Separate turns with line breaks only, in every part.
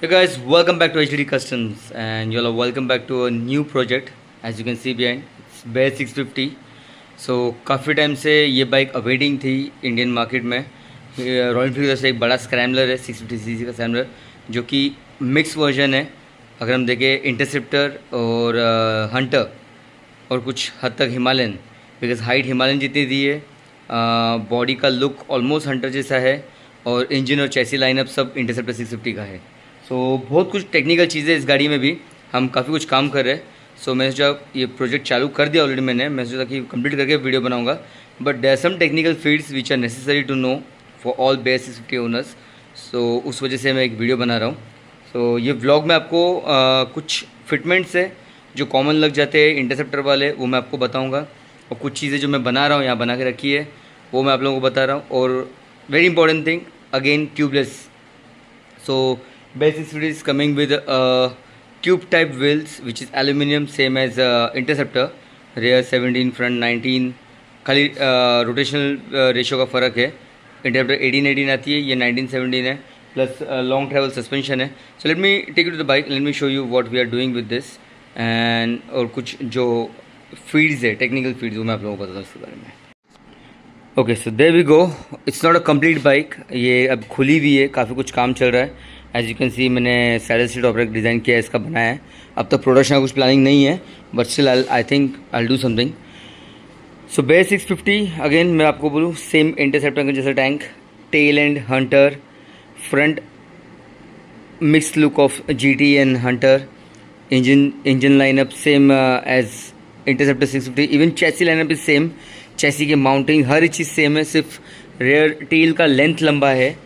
Hey guys, welcome back to HDD Customs and you all are welcome back to a new project. As you can see behind, it's Bear 650. So काफ़ी time से ये bike awaiting थी Indian market में। Royal Enfield से एक बड़ा scrambler है 650cc का स्क्रैम्बलर, जो कि मिक्स वर्जन है। अगर हम देखें इंटरसेप्टर और हंटर और कुछ हद तक हिमालयन, बिकॉज हाइट हिमालयन जितनी दी है, बॉडी का लुक ऑलमोस्ट हंटर जैसा है और इंजन और चैसी लाइनअप सब इंटरसेप्टर 650 का है। सो बहुत कुछ टेक्निकल चीज़ें इस गाड़ी में भी, हम काफ़ी कुछ काम कर रहे हैं। सो मैं जब ये प्रोजेक्ट चालू कर दिया ऑलरेडी, मैं सोचा कि कंप्लीट करके वीडियो बनाऊंगा, but there are some technical fields which are necessary to know for all Bear 650 owners. So उस वजह से मैं एक वीडियो बना रहा हूँ। सो ये व्लॉग में आपको कुछ फिटमेंट्स है जो कॉमन लग जाते हैं इंटरसेप्टर वाले, वो मैं आपको बताऊँगा, और कुछ चीज़ें जो मैं बना रहा हूँ, यहाँ बना के रखी है, वो मैं आप लोगों को बता रहा हूँ। और very important thing again, tubeless. So Bear 650 is coming with tube type wheels which is aluminum, same as Interceptor. Rear 17, front 19, खाली रोटेशनल रेशियो का फ़र्क है। Interceptor 18 आती है, ये 19-17 है, प्लस लॉन्ग ट्रैवल सस्पेंशन है। So let me take you to the bike, let me show you what we are doing with this end, और कुछ जो फीड्स है, टेक्निकल फीड्स, वो मैं आप लोगों को बताता हूँ इसके बारे में। Okay, so there we go. It's not a complete bike, ये अब खुली हुई है, काफ़ी कुछ काम चल रहा है। एज यू कैन सी, मैंने सैडल सीट ऑपरेट डिज़ाइन किया है, इसका बनाया है। अब तक प्रोडक्शन का कुछ प्लानिंग नहीं है, but still I think I do something. So Bear 650 again मैं आपको बोलूँ, सेम इंटरसेप्टर का जैसा tank, tail and Hunter, front mix look of GT and Hunter, engine lineup same as Interceptor 650, even chassis lineup is same. Chassis के mounting हर एक चीज़ same है, सिर्फ रेयर टेल का लेंथ लंबा है।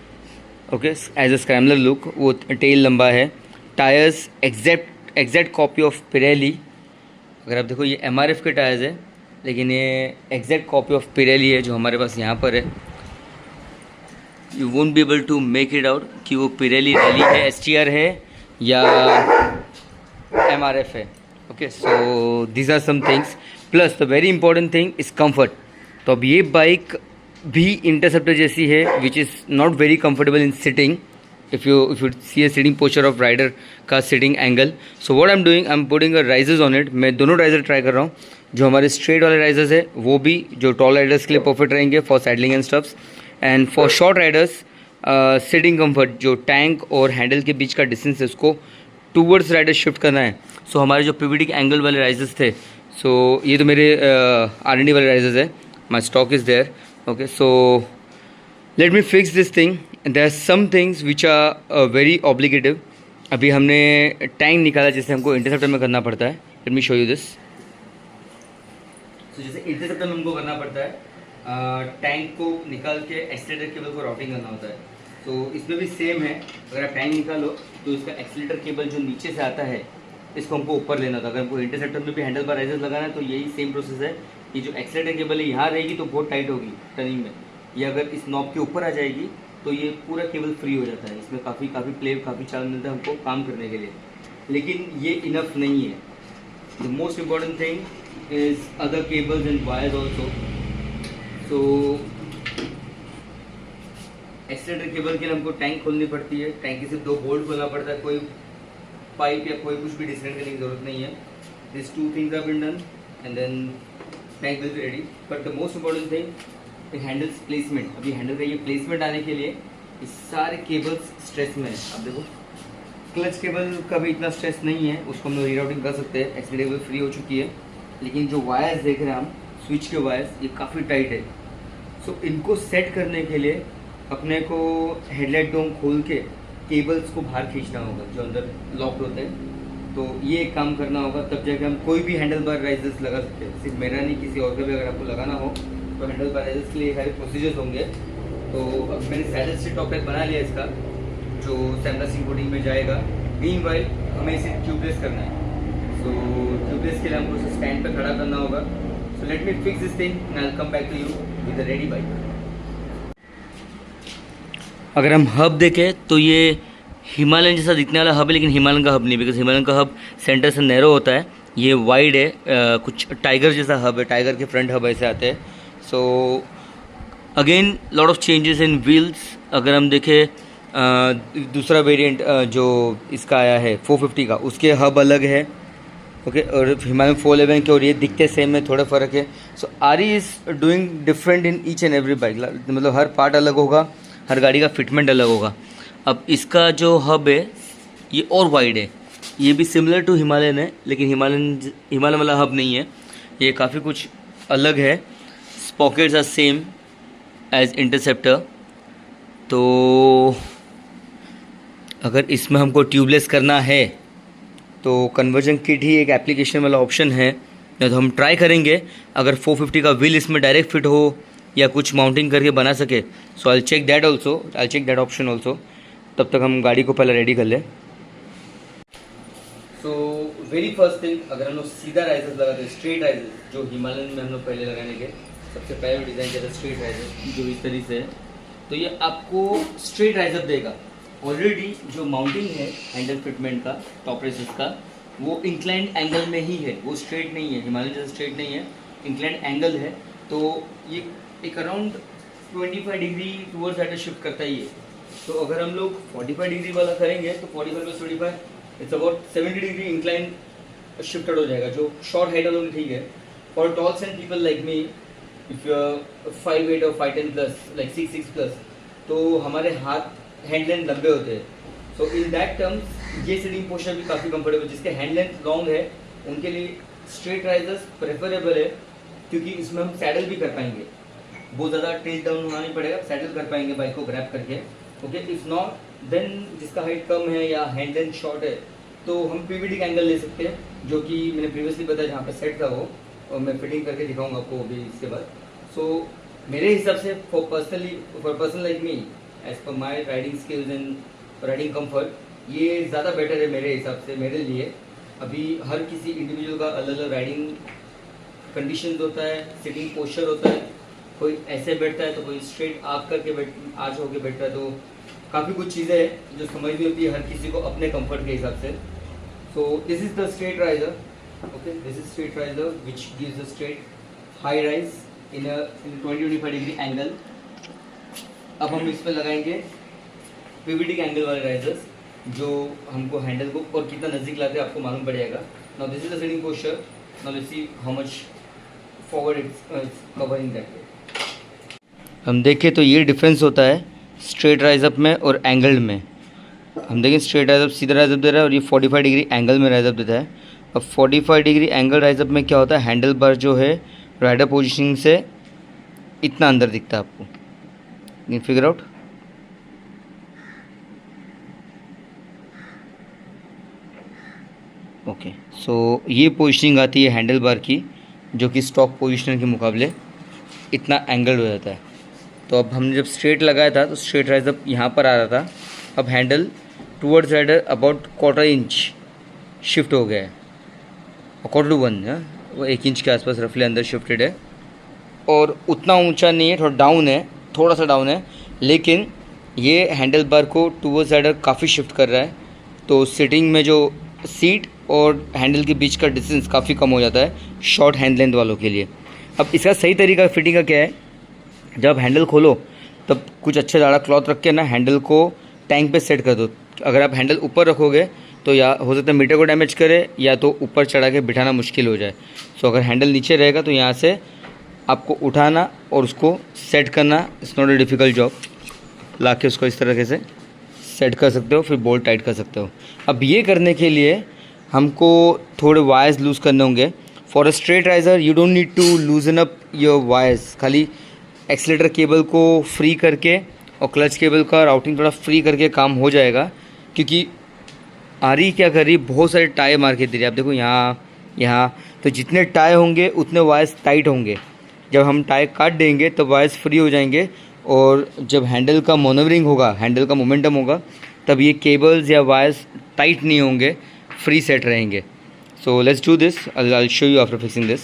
Okay, as a scrambler look वो टेल लंबा है। Tyres exact copy of Pirelli. अगर आप देखो, ये MRF के टायर्स है, लेकिन ये एग्जैक्ट कॉपी ऑफ पिरेली है जो हमारे पास यहाँ पर है। You won't be able to make it out कि वो पिरेली रैली है, STR है या MRF है। Okay, so these are some things, plus the very important thing is comfort. तो अब ये बाइक भी इंटरसेप्टर जैसी है, which is not very comfortable in sitting, if you see a sitting posture of rider का sitting angle. So what I am doing, I am putting a risers on it. मैं दोनों riser try कर रहा हूँ, जो हमारे straight वाले risers है वो भी, जो टॉल राइडर्स के लिए परफेक्ट रहेंगे for saddling and stuffs, and for short Riders sitting comfort, जो टैंक और हैंडल के बीच का डिस्टेंस है उसको टूवर्ड्स राइडर शिफ्ट करना है। सो हमारे जो PVD के एंगल वाले राइजर्स थे, सो ये तो मेरे R&D वाले राइजर्स है, my stock is there. Okay, so let me fix this thing. There are some things which are very obligative. अभी हमने टैंक निकाला जैसे हमको इंटरसेप्टर में करना पड़ता है। Let me show you this. So जैसे इंटरसेप्टर में हमको करना पड़ता है, टैंक को निकाल के एक्सीलरेटर केबल को राउटिंग करना होता है। तो इसमें भी सेम है, अगर आप टैंक निकालो तो इसका एक्सीलरेटर केबल जो नीचे से आता है, इसको हमको ऊपर लेना था। अगर हमको इंटरसेप्टर में भी हैंडल बार राइजर्स लगाना है तो यही सेम प्रोसेस है। ये जो एक्सीलरेटर केबल है यहाँ रहेगी तो बहुत टाइट होगी टर्निंग में, ये अगर इस नॉब के ऊपर आ जाएगी तो ये पूरा केबल फ्री हो जाता है। इसमें काफ़ी प्ले काफ़ी चाल मिलता है हमको काम करने के लिए, लेकिन ये इनफ नहीं है। The most important thing is other cables and wires also. So accelerator cable के लिए हमको टैंक खोलनी पड़ती है, टैंक की सिर्फ 2 बोल्ट खोलना पड़ता है, कोई पाइप या कोई कुछ भी डिस्कनेक्ट करने की जरूरत नहीं है। This 2 things have been done and then tank will be ready. But the most important thing, handles placement. अभी हैंडल का ये प्लेसमेंट आने के लिए ये सारे केबल्स स्ट्रेस में है। अब देखो, क्लच केबल का भी इतना स्ट्रेस नहीं है, उसको हम लोग रीराउटिंग कर सकते हैं, एक्सीलरेटर केबल फ्री हो चुकी है। लेकिन जो वायर्स देख रहे हैं हम, स्विच के वायर्स, ये काफ़ी टाइट है। सो इनको सेट करने के लिए अपने को हेडलाइट डोम खोल के केबल्स को बाहर खींचना होगा जो अंदर लॉक्ड होते हैं। तो ये एक काम करना होगा, तब जाके हम कोई भी हैंडल बार राइजर्स लगा सकते हैं। सिर्फ मेरा नहीं, किसी और का भी अगर आपको लगाना हो तो हैंडल बार राइजर्स के लिए सारे प्रोसीजर्स होंगे। तो अब मैंने सैडल सीट टॉपलेट बना लिया इसका, जो सैमला सिंह कोटिंग में जाएगा। मीनवाइल हमें इसे ट्यूबलेस करना है। सो ट्यूबलेस के लिए हमको इसे स्टैंड पर खड़ा करना होगा। So let me fix this thing and I will come back to you with a ready bike. अगर हम हब देखें तो ये हिमालयन जैसा दिखने वाला हब है, लेकिन हिमालयन का हब नहीं, बिकॉज हिमालयन का हब सेंटर से नैरो होता है, ये वाइड है। कुछ टाइगर जैसा हब है, टाइगर के फ्रंट हब ऐसे आते हैं। So again lot of changes in wheels. अगर हम देखें दूसरा वेरिएंट जो इसका आया है 450 का, उसके हब अलग है। ओके, और हिमालयन 411 के और ये दिखते सेम है, थोड़ा फ़र्क है। सो आरी is doing different in each and every bike, मतलब हर पार्ट अलग होगा, हर गाड़ी का फिटमेंट अलग होगा। अब इसका जो हब है ये और वाइड है, ये भी सिमिलर टू हिमालयन है, लेकिन हिमालयन वाला हब नहीं है, ये काफ़ी कुछ अलग है। स्पॉकेट्स आर सेम एज इंटरसेप्टर। तो अगर इसमें हमको ट्यूबलेस करना है तो कन्वर्जन किट ही एक एप्लीकेशन वाला ऑप्शन है, या तो हम ट्राई करेंगे अगर 450 का व्हील इसमें डायरेक्ट फिट हो या कुछ माउंटिंग करके बना सके। So I check that option also. तब तक हम गाड़ी को पहले रेडी कर लें। सो वेरी फर्स्ट थिंग, अगर हम लोग सीधा राइजर्स लगाते हैं, स्ट्रेट राइजर्स जो हिमालयन में हम लोग पहले लगाने के सबसे पहले डिज़ाइन किया था स्ट्रेट राइजर, जो इस तरीके से है, तो ये आपको स्ट्रेट राइजर देगा। ऑलरेडी जो माउंटिंग है हैंडल फिटमेंट का, टॉप रेसेस का, वो इंक्लाइंड एंगल में ही है, वो स्ट्रेट नहीं है, हिमालयन जैसे स्ट्रेट नहीं है, इंक्लाइंड एंगल है। तो ये एक around 25 degree towards at shift करता ही है। तो अगर हम लोग 45 डिग्री वाला करेंगे तो 45 + 25 it's about 70 degree inclined shifted हो जाएगा, जो शॉर्ट हाइट वालों के ठीक है। For talls and people like me, if you are 5'8" और 5'10" प्लस, लाइक 6'6" प्लस, तो हमारे हाथ हैंड लेंथ लंबे होते हैं। सो इन दैट टर्म्स ये सिटिंग पोस्चर भी काफ़ी कंफर्टेबल, जिसके हैंड लेंथ लॉन्ग है उनके लिए स्ट्रेट राइजर्स प्रेफरेबल है, क्योंकि इसमें हम सैडल भी कर पाएंगे, बहुत ज़्यादा टिल्ट डाउन होना नहीं पड़ेगा, सैडल कर पाएंगे बाइक को ग्रैब करके। ओके, इफ नॉट देन जिसका हाइट कम है या हैंड लेंथ शॉर्ट है तो हम पीवीडी का एंगल ले सकते हैं, जो कि मैंने प्रीवियसली बताया जहाँ पे सेट था वो, और मैं फिटिंग करके दिखाऊंगा आपको अभी इसके बाद। सो मेरे हिसाब से for person like me, as per my riding skills and riding comfort, ये ज़्यादा बेटर है मेरे हिसाब से, मेरे लिए। अभी हर किसी इंडिविजुअल का अलग अलग राइडिंग कंडीशन होता है, सिटिंग पोस्चर होता है, कोई ऐसे बैठता है तो कोई स्ट्रेट आग करके आँच होके बैठता है, तो काफ़ी कुछ चीज़ें हैं जो समझनी होती है हर किसी को अपने कंफर्ट के हिसाब से। So this is the straight riser. Okay, this is straight riser which gives the straight high rise in 20-25 degree angle. अब हम इस पर लगाएंगे पीवीडी के एंगल वाले राइजर्स, जो हमको हैंडल को और कितना नज़दीक लाते हैं आपको मालूम पड़ जाएगा। Now this is the sitting posture, now let's see how much forward it's covering that way. हम देखें तो ये डिफरेंस होता है स्ट्रेट राइज अप में और एंगल्ड में। हम देखें स्ट्रेट राइज अप सीधा राइज अप दे रहा है और ये 45 डिग्री एंगल में राइज अप देता है। अब 45 डिग्री एंगल राइज अप में क्या होता है, हैंडल बार जो है राइडर पोजीशनिंग से इतना अंदर दिखता है आपको, यू फिगर आउट। ओके, सो ये पोजीशनिंग आती है हैंडल बार की, जो कि स्टॉक पोजीशनर के मुकाबले इतना एंगल हो जाता है। तो अब हमने जब स्ट्रेट लगाया था तो स्ट्रेट राइज अप यहाँ पर आ रहा था, अब handle towards rider about 1/4 inch shift हो गया है, 1/4 है, वो 1 इंच के आसपास रफली अंदर शिफ्टेड है, और उतना ऊंचा नहीं है, थोड़ा डाउन है, थोड़ा सा डाउन है, लेकिन ये हैंडल बार को टूवर्ड्स राइडर काफ़ी शिफ्ट कर रहा है। तो सिटिंग में जो सीट और हैंडल के बीच का डिस्टेंस काफ़ी कम हो जाता है शॉर्ट हैंड लेंथ वालों के लिए। अब इसका सही तरीका फिटिंग का क्या है, जब हैंडल खोलो तब कुछ अच्छे ज़्यादा क्लॉथ रख के ना हैंडल को टैंक पे सेट कर दो। अगर आप हैंडल ऊपर रखोगे तो या हो सकता है मीटर को डैमेज करे, या तो ऊपर चढ़ा के बिठाना मुश्किल हो जाए। सो अगर हैंडल नीचे रहेगा तो यहाँ से आपको उठाना और उसको सेट करना it's not a difficult job. ला के उसको इस तरीके से सेट कर सकते हो, फिर बोल्ट टाइट कर सकते हो। अब ये करने के लिए हमको थोड़े वायर्स लूज़ करने होंगे। For a straight riser you don't need to loosen up your wires, खाली एक्सीलेटर केबल को फ्री करके और क्लच केबल का राउटिंग थोड़ा फ्री करके काम हो जाएगा। क्योंकि आरी क्या कर रही, बहुत सारे टाई मार के दे रही है। आप देखो यहाँ तो जितने टाई होंगे उतने वायर्स टाइट होंगे। जब हम टाई काट देंगे तब वायर्स फ्री हो जाएंगे, और जब हैंडल का मोनोवरिंग होगा, हैंडल का मोमेंटम होगा, तब ये केबल्स या वायर्स टाइट नहीं होंगे, फ्री सेट रहेंगे। So let's do this, I will show you after fixing this.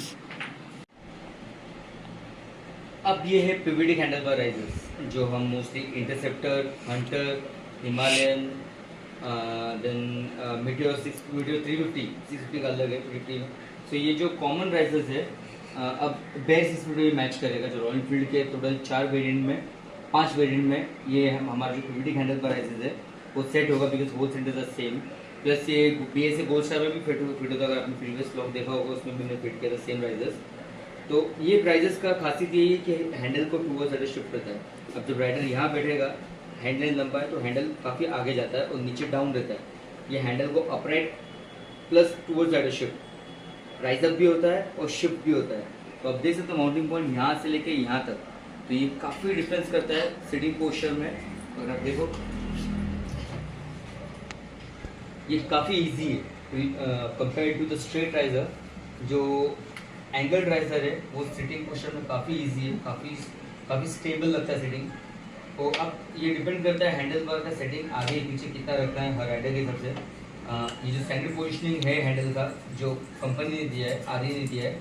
अब ये है पीवीडी हैंडल बार राइजर्स, जो हम mostly Interceptor, Hunter, Himalayan, then Meteor 350 का अलग है 350 में। सो ये जो कॉमन राइजर्स है, अब बेयर 650 मैच करेगा, जो रॉयल एनफील्ड के टोटल 4 वेरिएंट में 5 वेरिएंट में ये हमारा जो पिवटिक हैंडल पर है वो सेट होगा, because both centres are same. Plus ये BS गोल्ड स्टार में भी फिट होता है, अगर आपने प्रीवियस ब्लॉग देखा होगा उसमें भी मैंने फिट किया था सेम राइजर्स। तो ये राइजर्स का खासियत यही है कि हैंडल को टूवर्ड्स साइड शिफ्ट करता है। अब जब राइडर यहाँ बैठेगा, हैंड लाइन लंबा है तो हैंडल काफ़ी आगे जाता है और नीचे डाउन रहता है। ये हैंडल को upright plus towards side shift rise up भी होता है और शिफ्ट भी होता है। तो आप देख सकते हो माउंटिंग पॉइंट यहाँ से लेके यहाँ तक, तो ये काफ़ी डिफरेंस करता है सिटिंग पोस्चर में। अगर आप देखो ये काफ़ी इजी है compare to the straight riser. जो एंगल राइजर है वो सिटिंग पोस्चर में काफ़ी इजी है, काफ़ी स्टेबल लगता है सिटिंग। तो अब ये डिपेंड करता है हैंडल बार का सेटिंग आगे पीछे कितना रखना है हर राइडर के हिसाब से। ये जो स्टैंडर्ड पोजिशनिंग है हैंडल का जो कंपनी ने दिया है, आदि ने दिया है,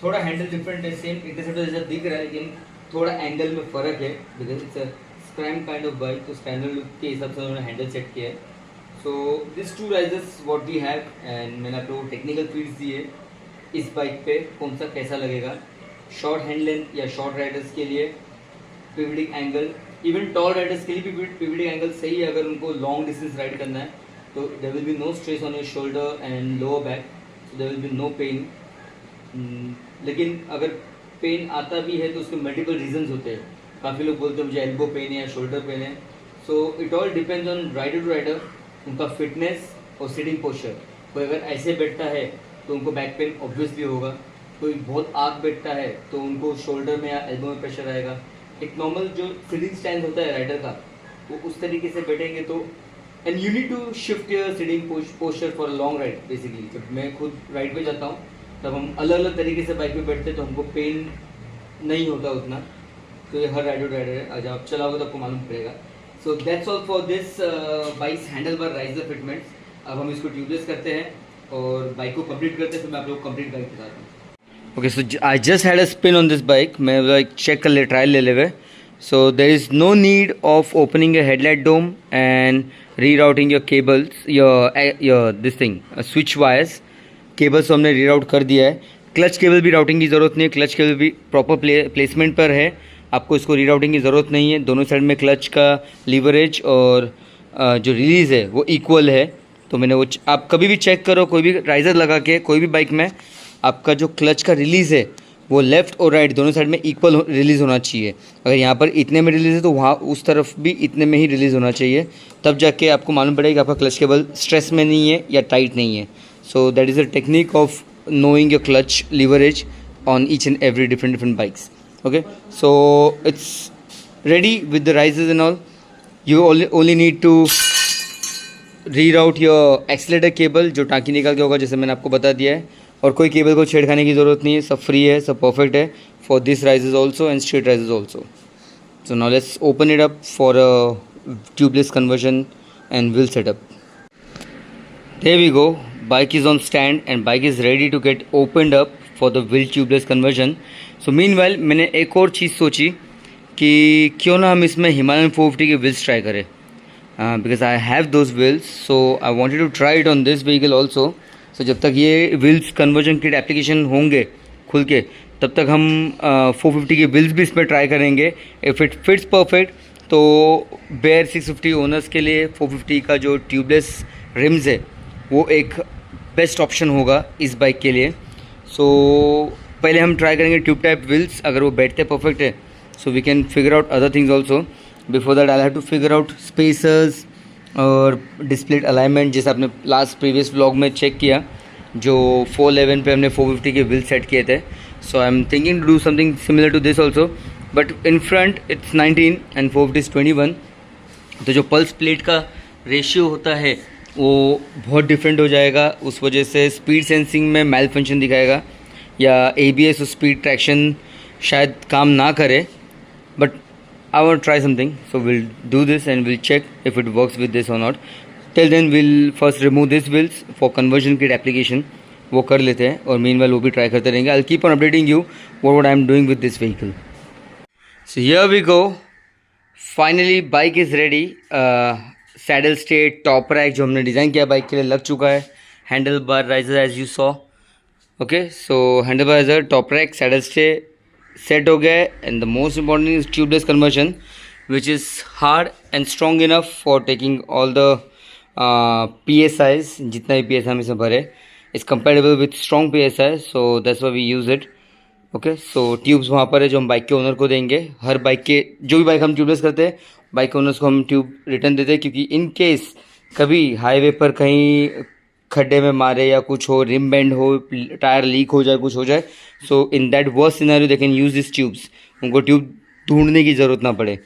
थोड़ा हैंडल डिफरेंट है, सेम इंटरसेप्टर जैसा दिख रहा है लेकिन थोड़ा एंगल में फ़र्क है, because it's a scram kind of bike. तो स्टैंडर्ड लुक के हिसाब से उन्होंने हैंडल सेट किया है। So this two risers what we have, and मैंने आपको टेक्निकल फीड्स दिए इस बाइक पे कौन सा कैसा लगेगा। शॉर्ट हैंड लेंथ या शॉर्ट राइडर्स के लिए पिवटिक एंगल, इवन टॉल राइडर्स के लिए भी पिवटिक एंगल सही है अगर उनको लॉन्ग डिस्टेंस राइड करना है। तो there will be no stress on your shoulder and lower back, so there will be no pain. लेकिन अगर पेन आता भी है तो उसके मल्टीपल रीजंस होते हैं। काफ़ी लोग बोलते हैं मुझे एल्बो पेन है या शोल्डर पेन है। So it all depends on rider to rider, उनका फिटनेस और सिटिंग पोस्चर। कोई अगर ऐसे बैठता है तो उनको बैक पेन ऑब्वियसली होगा, कोई बहुत आग बैठता है तो उनको शोल्डर में या एल्बो में प्रेशर आएगा। एक नॉर्मल जो सिटिंग स्टैंड होता है राइडर का वो उस तरीके से बैठेंगे तो, and you need to shift your sitting posture for a long ride. Basically जब मैं खुद राइड पे जाता हूँ तब हम अलग अलग तरीके से बाइक पे बैठते हैं तो हमको पेन नहीं होता उतना। तो ये हर राइडर है, जब आप चलाओगे तो आपको मालूम पड़ेगा। So that's all for this bikes handle bar riser fitments. अब हम इसको ट्यूबलेस करते हैं और बाइक को कंप्लीट करते हैं, फिर मैं आप लोग कंप्लीट बाइक बताता हूँ। Okay, so I just had a spin on this bike. मैं लाइक चेक कर ले, ट्रायल ले लेवे। So there is no need of opening your headlight dome and rerouting your cables, your this thing switch wires. Cables तो हमने reroute कर दिया है। क्लच केबल भी राउटिंग की ज़रूरत नहीं है, क्लच केबल भी प्रॉपर प्लेसमेंट पर है, आपको इसको रीराउटिंग की ज़रूरत नहीं है। दोनों साइड में क्लच का लीवरेज और जो रिलीज़ है वो इक्वल है। तो मैंने वो आप कभी भी चेक करो, कोई भी राइजर लगा के कोई भी बाइक में आपका जो क्लच का रिलीज़ है वो लेफ़्ट और राइट दोनों साइड में इक्वल रिलीज़ होना चाहिए। अगर यहाँ पर इतने में रिलीज़ है तो वहाँ उस तरफ भी इतने में ही रिलीज़ होना चाहिए, तब जाके आपको मालूम पड़ेगा कि आपका क्लच केबल स्ट्रेस में नहीं है या टाइट नहीं है। So that is a technique of knowing your clutch leverage on each and every different bikes. Okay, so it's ready with the risers and all. You only need to reroute your accelerator cable जो टाँकी निकाल के होगा, जैसे मैंने आपको बता दिया है। और कोई केबल को छेड़खाने की ज़रूरत नहीं है, सब फ्री है, सब परफेक्ट है for this risers also and straight risers also. So now let's open it up for a tubeless conversion and wheel setup. There we go. Bike is on stand and bike is ready to get opened up for the wheel tubeless conversion. So meanwhile मैंने एक और चीज़ सोची कि क्यों ना हम इसमें Himalayan 450 के wheels try करें, because I have those wheels, so I wanted to try it on this vehicle also. So जब तक ये wheels conversion kit application होंगे खुल के, तब तक हम 450 के wheels भी इसमें ट्राई करेंगे। If it fits perfect तो बेयर 650 ओनर्स के लिए 450 का जो ट्यूबलेस रिम्स है वो एक बेस्ट ऑप्शन होगा इस बाइक के लिए। सो पहले हम ट्राई करेंगे ट्यूब टाइप व्हील्स, अगर वो बैठते परफेक्ट है so we can figure out other things also. Before that I have to figure out spacers और डिस्प्ले अलाइनमेंट, जैसे आपने लास्ट प्रीवियस व्लॉग में चेक किया जो 411 पे हमने 450 के व्हील सेट किए थे। So I am thinking to do something similar to this also, but in front it's 19 and 450 is 21। तो जो पल्स प्लेट का रेशियो होता है वो बहुत डिफरेंट हो जाएगा, उस वजह से स्पीड सेंसिंग में मेल फंक्शन दिखाएगा या ABS और स्पीड ट्रैक्शन शायद काम ना करे। But I want try something, so will do this and will check if it works with this और not. Till then will first remove this wheels for conversion kit application, वो कर लेते हैं और मीनवाइल वो भी ट्राई करते रहेंगे। I keep on updating you what I am doing with this vehicle. So here we go, finally bike is ready. Saddle stay top rack जो हमने डिज़ाइन किया बाइक के लिए लग चुका है। Handle bar riser as you saw, okay, so handle bar riser, top rack, saddle stay set हो गया है। And the most important is tubeless conversion. which is hard and strong enough for taking all the PSIs, जितना भी PSI हम इसमें भरे, is compatible with strong PSI, so that's why we use it. Okay, so tubes वहाँ पर है जो हम बाइक के ओनर को देंगे. हर बाइक के जो भी बाइक हम ट्यूबलेस करते हैं, बाइक के ओनर्स को हम ट्यूब रिटर्न देते हैं, क्योंकि इन केस कभी हाईवे पर कहीं खड्डे में मारे या कुछ हो, रिम बेंड हो, टायर लीक हो जाए, कुछ हो जाए, so in that worst scenario they can use this tubes. उनको ट्यूब ढूंढने की ज़रूरत ना पड़े.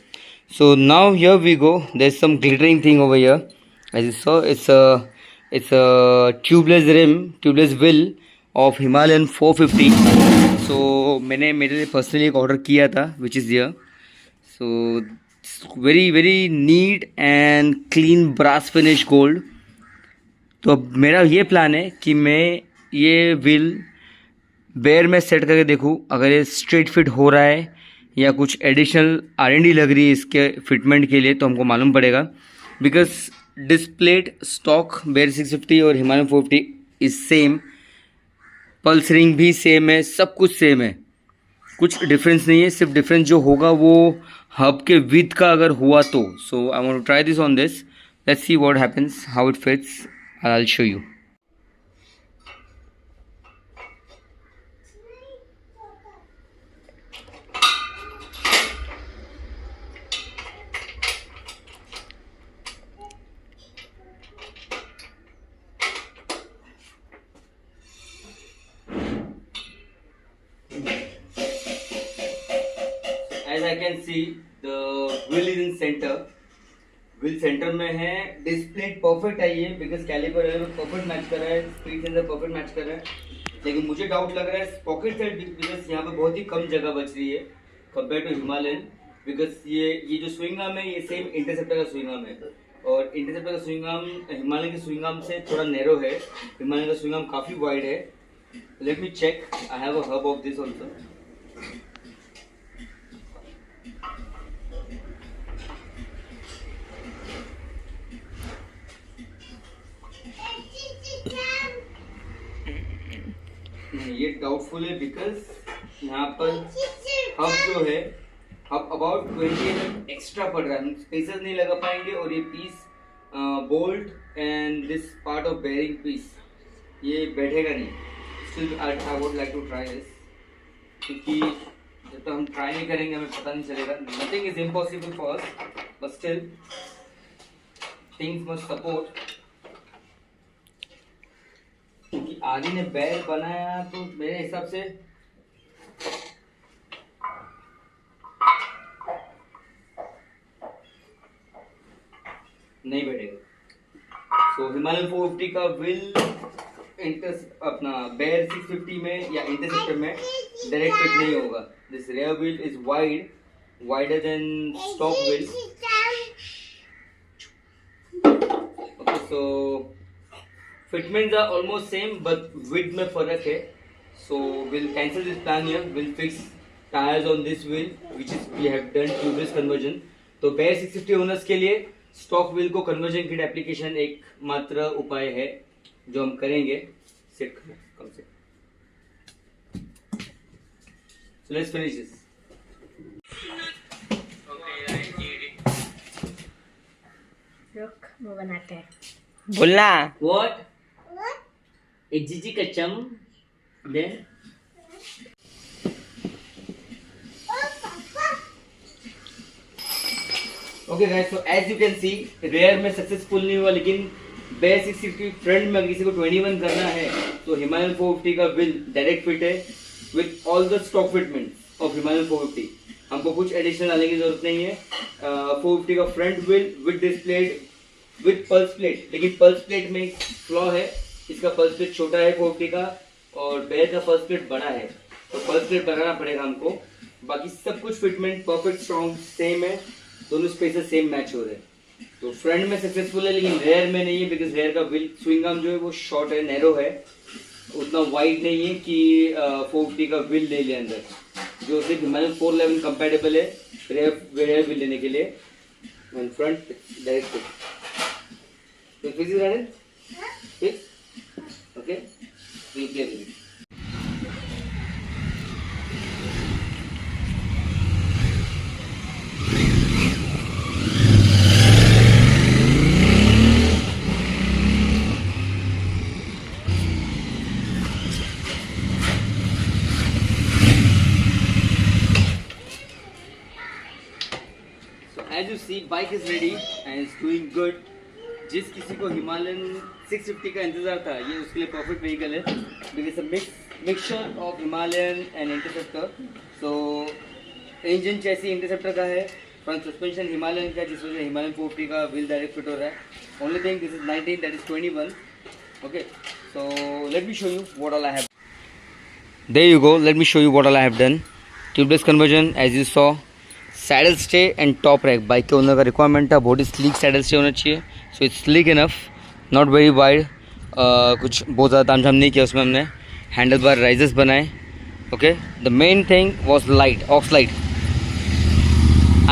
So now here we go. There is some glittering thing over here. As you saw, it's a tubeless wheel of Himalayan 450. सो मैंने मेरे लिए पर्सनली एक ऑर्डर किया था, which is here. So very very neat and clean brass finish gold. तो अब मेरा ये प्लान है कि मैं ये व्हील बेयर में सेट करके देखूँ अगर ये स्ट्रेट फिट हो रहा है या कुछ एडिशनल R&D लग रही है इसके फिटमेंट के लिए, तो हमको मालूम पड़ेगा. बिकॉज डिस्प्लेड स्टॉक बेयर 650 और Himalayan 450 is same. Pulse ring भी सेम है, सब कुछ सेम है, कुछ डिफरेंस नहीं है. सिर्फ डिफरेंस जो होगा वो हब के विथ का अगर हुआ तो. So I want to try this on this. Let's see what happens, how it fits. I will show you. As I can see, the wheel is in center. Wheel center में है. Display perfect I है because caliper perfect match कर रहा है, speed sensor perfect match कर रहा है. लेकिन मुझे डाउट लग रहा है पॉकेट साइड, बिकॉज यहाँ पे बहुत ही कम जगह बच रही है कंपेयर टू हिमालयन. बिकॉज ये जो स्विंग आर्म है ये सेम इंटरसेप्टर का स्विंग आर्म है, और इंटरसेप्टर का स्विंग आर्म हिमालयन के स्विंग आर्म से थोड़ा नैरो है. हिमालयन का स्विंग आर्म काफ़ी वाइड है. Let me check. I have a hub of this also. ये डाउटफुल है बिकॉज यहाँ पर हब जो है, हब अबाउट 20 mm एक्स्ट्रा पड़ रहा है. हम स्पेसर नहीं लगा पाएंगे, और ये piece bolt and this part of bearing piece ये बैठेगा नहीं. Still I would like to try this, क्योंकि जब तक हम ट्राई नहीं करेंगे हमें पता नहीं चलेगा. Nothing is impossible for us, but still things must support. क्योंकि आदि ने बैल बनाया तो मेरे हिसाब से नहीं बैठेगा. सो हिमालयन 450 का व्हील अपना बेयर 650 में या इंटरसेप्टर में डायरेक्ट फिट नहीं होगा. This rear wheel is wider than stock wheel. Okay, so fitments are almost same but width में फर्क है. So we'll cancel this plan here. We'll fix tires on this wheel which is we have done tubeless conversion. तो bear 650 owners के लिए stock wheel को conversion kit application एक मात्र उपाय है जो हम करेंगे. सेट कम से. So let's finish this.
रुक, वो बनाते हैं.
बोलना.
What? एक जीजी का चम. Then okay guys, so as you can see rear में सक्सेसफुल नहीं हुआ, लेकिन बेयर 650 फ्रंट में किसी को 21 करना है तो हिमालयन 450 का व्हील डायरेक्ट फिट है with all the stock fitments of Himalayan 450. हमको कुछ एडिशनल लाने की जरूरत नहीं है. 450 का front wheel with displayed with pulse plate. लेकिन पल्स प्लेट में एक फ्लॉ है, इसका पल्स प्लेट छोटा है 450 का और बेयर का पल्स प्लेट बड़ा है, तो पल्स प्लेट बनाना पड़ेगा हमको. बाकी सब कुछ फिटमेंट परफेक्ट स्ट्रॉन्ग सेम है, दोनों स्पेसेस सेम मैच हो रहे हैं. तो फ्रंट में सक्सेसफुल है लेकिन रेयर में नहीं है, बिकॉज रेयर का व्हील स्विंग आर्म जो है वो शॉर्ट है, नैरो है, उतना वाइड नहीं है कि 450 का व्हील ले ले अंदर, जो सिर्फ हिमालयन 411 कंपेटेबल है रेयर व्हील लेने के लिए. एंड फ्रंट डायरेक्ट तो fix it right. Fix. Okay, we'll play with it. see, bike is ready and it's doing good. जिस किसी को हिमालयन 650 का इंतज़ार था, ये उसके लिए परफेक्ट व्हीकल है, because mixture of Himalayan and interceptor. So engine chassis interceptor का है, फ्रंट सस्पेंशन हिमालयन का, जिस वजह से हिमालयन 450 का व्हील डायरेक्ट फिट हो रहा है. Only thing this is 19, that is 21. Okay, so let me show you what all I have. There you go, let me show you what all I have done. Tubeless conversion as you saw, saddle stay and top rack. Bike के owner का requirement था, बहुत ही sleek saddle stay होना चाहिए. So it's sleek enough, not very wide. कुछ बहुत ज़्यादा तामझाम नहीं किया उसमें हमने. हैंडल बार राइजेस बनाए. Okay, the main thing was light, aux light.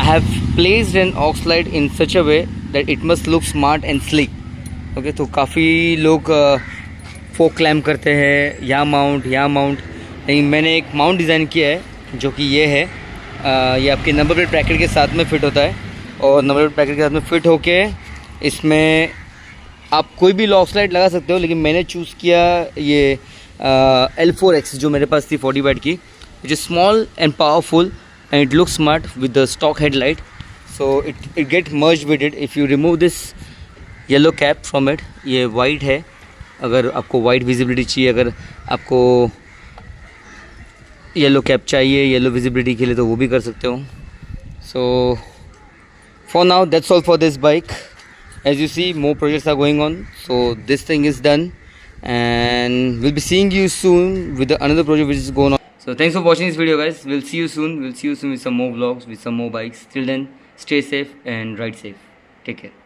I have placed an aux light in such a way that it must look smart and sleek. Okay, तो काफ़ी लोग फोक क्लैम्प करते हैं, यहाँ माउंट, लेकिन मैंने एक माउंट डिज़ाइन किया है जो कि ये है. ये आपके नंबर प्लेट ब्रैकेट के साथ में फिट होता है, और नंबर प्लेट ब्रैकेट के साथ में फिट होके इसमें आप कोई भी लॉक्स लाइट लगा सकते हो, लेकिन मैंने चूज़ किया ये L4X जो मेरे पास थी 40 वाट की, which is small and powerful and it looks smart with the stock headlight. So it get merged with it. If you remove this yellow cap from it, ये white है. अगर आपको white visibility चाहिए, अगर आपको yellow cap चाहिए yellow visibility के लिए, तो वो भी कर सकते हो. So for now that's all for this bike. As you see, more projects are going on. So this thing is done, and we'll be seeing you soon with another project which is going on. So thanks for watching this video, guys. We'll see you soon with some more vlogs, with some more bikes. Till then, stay safe and ride safe. Take care.